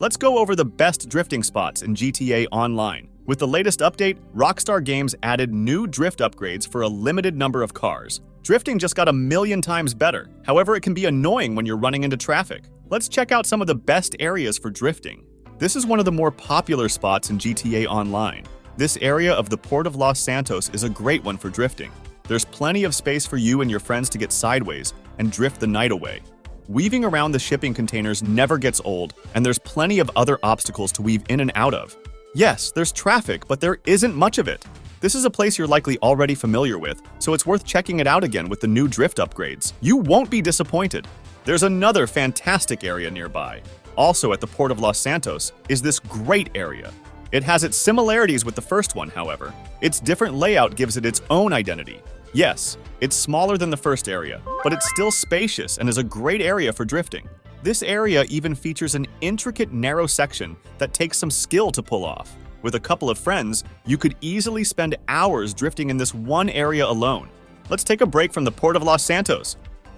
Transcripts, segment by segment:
Let's go over the best drifting spots in GTA Online. With the latest update, Rockstar Games added new drift upgrades for a limited number of cars. Drifting just got a million times better. However, it can be annoying when you're running into traffic. Let's check out some of the best areas for drifting. This is one of the more popular spots in GTA Online. This area of the Port of Los Santos is a great one for drifting. There's plenty of space for you and your friends to get sideways and drift the night away. Weaving around the shipping containers never gets old, and there's plenty of other obstacles to weave in and out of. Yes, there's traffic, but there isn't much of it. This is a place you're likely already familiar with, so it's worth checking it out again with the new drift upgrades. You won't be disappointed. There's another fantastic area nearby. Also at the Port of Los Santos is this great area. It has its similarities with the first one, however. Its different layout gives it its own identity. Yes, it's smaller than the first area, but it's still spacious and is a great area for drifting. This area even features an intricate narrow section that takes some skill to pull off. With a couple of friends, you could easily spend hours drifting in this one area alone. Let's take a break from the Port of Los Santos.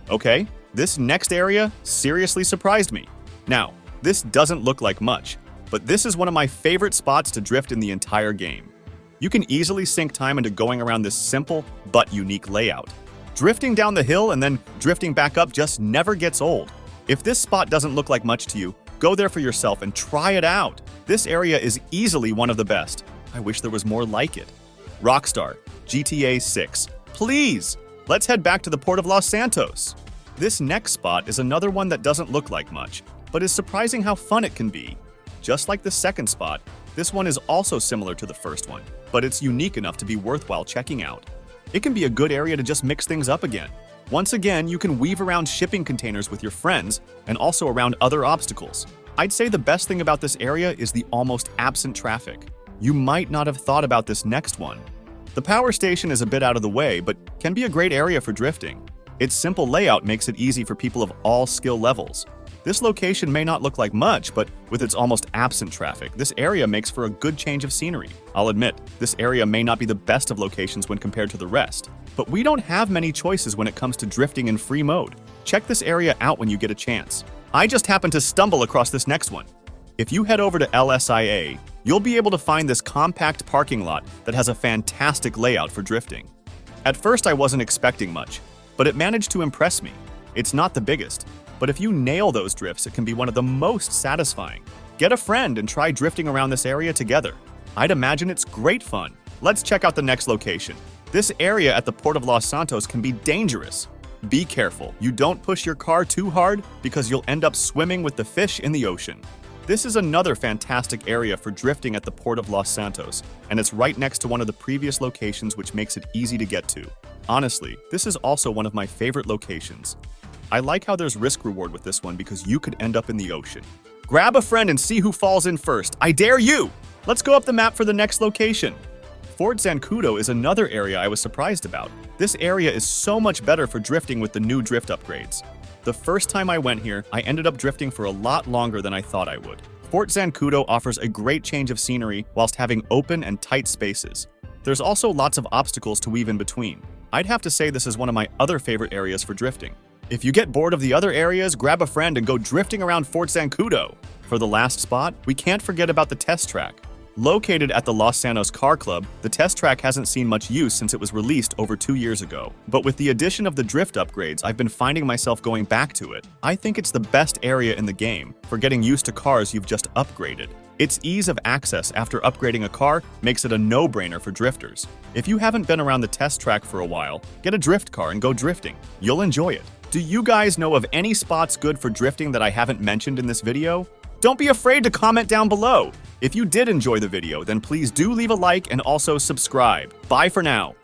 Okay, this next area seriously surprised me. Now, this doesn't look like much, but this is one of my favorite spots to drift in the entire game. You can easily sink time into going around this simple but unique layout. Drifting down the hill and then drifting back up just never gets old. If this spot doesn't look like much to you, go there for yourself and try it out. This area is easily one of the best. I wish there was more like it. Rockstar, GTA 6. Please, let's head back to the Port of Los Santos. This next spot is another one that doesn't look like much, but is surprising how fun it can be. Just like the second spot, this one is also similar to the first one, but it's unique enough to be worthwhile checking out. It can be a good area to just mix things up again. Once again, you can weave around shipping containers with your friends and also around other obstacles. I'd say the best thing about this area is the almost absent traffic. You might not have thought about this next one. The power station is a bit out of the way, but can be a great area for drifting. Its simple layout makes it easy for people of all skill levels. This location may not look like much, but with its almost absent traffic, this area makes for a good change of scenery. I'll admit, this area may not be the best of locations when compared to the rest, but we don't have many choices when it comes to drifting in free mode. Check this area out when you get a chance. I just happened to stumble across this next one. If you head over to LSIA, you'll be able to find this compact parking lot that has a fantastic layout for drifting. At first, I wasn't expecting much, but it managed to impress me. It's not the biggest, but if you nail those drifts, it can be one of the most satisfying. Get a friend and try drifting around this area together. I'd imagine it's great fun. Let's check out the next location. This area at the Port of Los Santos can be dangerous. Be careful, you don't push your car too hard because you'll end up swimming with the fish in the ocean. This is another fantastic area for drifting at the Port of Los Santos, and it's right next to one of the previous locations, which makes it easy to get to. Honestly, this is also one of my favorite locations. I like how there's risk-reward with this one because you could end up in the ocean. Grab a friend and see who falls in first. I dare you! Let's go up the map for the next location. Fort Zancudo is another area I was surprised about. This area is so much better for drifting with the new drift upgrades. The first time I went here, I ended up drifting for a lot longer than I thought I would. Fort Zancudo offers a great change of scenery whilst having open and tight spaces. There's also lots of obstacles to weave in between. I'd have to say this is one of my other favorite areas for drifting. If you get bored of the other areas, grab a friend and go drifting around Fort Zancudo. For the last spot, we can't forget about the test track. Located at the Los Santos Car Club, the test track hasn't seen much use since it was released over 2 years ago. But with the addition of the drift upgrades, I've been finding myself going back to it. I think it's the best area in the game for getting used to cars you've just upgraded. Its ease of access after upgrading a car makes it a no-brainer for drifters. If you haven't been around the test track for a while, get a drift car and go drifting. You'll enjoy it. Do you guys know of any spots good for drifting that I haven't mentioned in this video? Don't be afraid to comment down below. If you did enjoy the video, then please do leave a like and also subscribe. Bye for now.